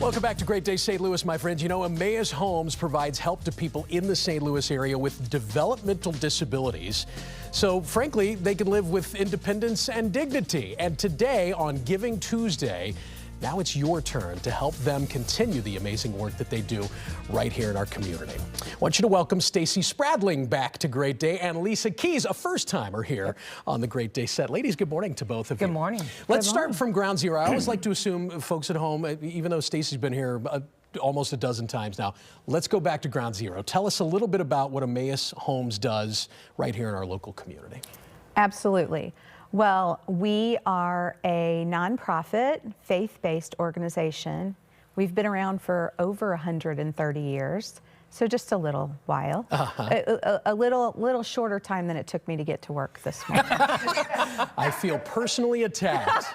Welcome back to Great Day St. Louis, my friends. You know, Emmaus Homes provides help to people in the St. Louis area with developmental disabilities. So, frankly, they can live with independence and dignity. And today, on Giving Tuesday, now it's your turn to help them continue the amazing work that they do right here in our community. I want you to welcome Stacy Spradling back to Great Day and Lisa Keys, a first-timer here on the Great Day set. Ladies, good morning to both of you. Good morning. Let's start from ground zero. I always like to assume folks at home, even though Stacy's been here almost a dozen times now, let's go back to ground zero. Tell us a little bit about what Emmaus Homes does right here in our local community. Absolutely. Well, we are a nonprofit, faith-based organization. We've been around for over 130 years, so just a little while. A little shorter time than it took me to get to work this morning. I feel personally attacked.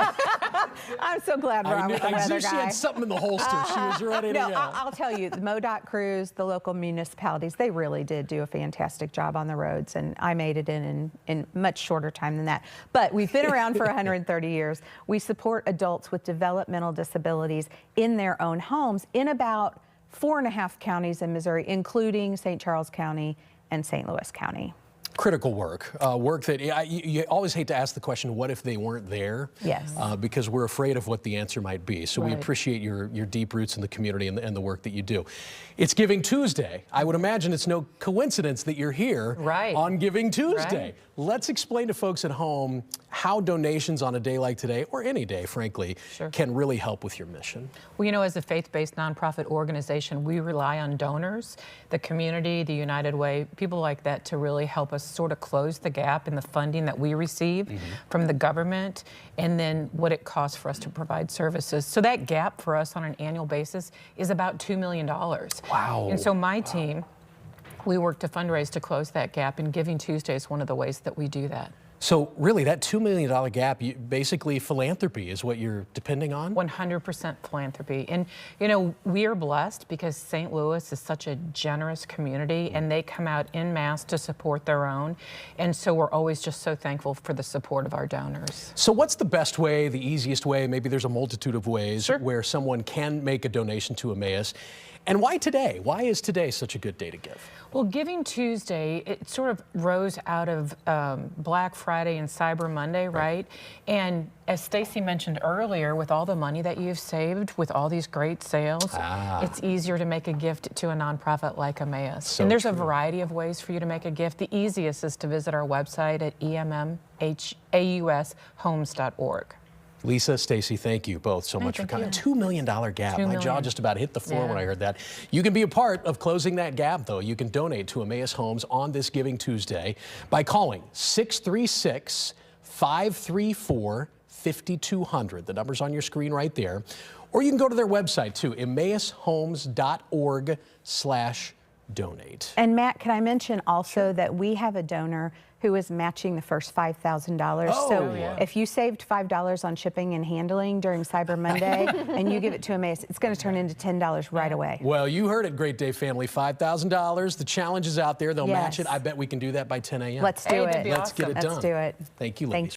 I'm so glad we're on with the weather guy. I knew she had something in the holster. She was ready to go. I'll tell you, the MoDOT crews, the local municipalities, they really did do a fantastic job on the roads, and I made it in much shorter time than that. But we've been around for 130 years. We support adults with developmental disabilities in their own homes in about 4.5 counties in Missouri, including St. Charles County and St. Louis County. Critical work, work that you always hate to ask the question, what if they weren't there? Yes. Because we're afraid of what the answer might be. So Right. we appreciate your deep roots in the community and the work that you do. It's Giving Tuesday. I would imagine it's no coincidence that you're here on Giving Tuesday. Right. Let's explain to folks at home how donations on a day like today, or any day, frankly, can really help with your mission. Well, you know, as a faith-based nonprofit organization, we rely on donors, the community, the United Way, people like that to really help us sort of close the gap in the funding that we receive from the government and then what it costs for us to provide services. So that gap for us on an annual basis is about $2 million. Wow. And so my team, we work to fundraise to close that gap, and Giving Tuesday is one of the ways that we do that. So really, that $2 million gap, basically philanthropy is what you're depending on? 100% philanthropy. And, you know, we are blessed because St. Louis is such a generous community, and they come out en masse to support their own. And so we're always just so thankful for the support of our donors. So what's the best way, the easiest way, maybe there's a multitude of ways where someone can make a donation to Emmaus? And why today? Why is today such a good day to give? Well, Giving Tuesday, it sort of rose out of Black Friday and Cyber Monday, right? And as Stacy mentioned earlier, with all the money that you've saved, with all these great sales, it's easier to make a gift to a nonprofit like Emmaus. And there's a variety of ways for you to make a gift. The easiest is to visit our website at emmhaushomes.org. Lisa, Stacy, thank you both so much for coming. $2 million gap. My jaw just about hit the floor when I heard that. You can be a part of closing that gap, though. You can donate to Emmaus Homes on this Giving Tuesday by calling 636-534-5200. The number's on your screen right there. Or you can go to their website, too, emmaushomes.org/donate. And Matt, can I mention also that we have a donor who is matching the first $5,000. So if you saved $5 on shipping and handling during Cyber Monday and you give it to Emmaus, it's going to turn into $10 right away. Well, you heard it, Great Day family. $5,000. The challenge is out there. They'll match it. I bet we can do that by 10 a.m. Let's do it. Let's get it done. Let's do it. Thank you, ladies.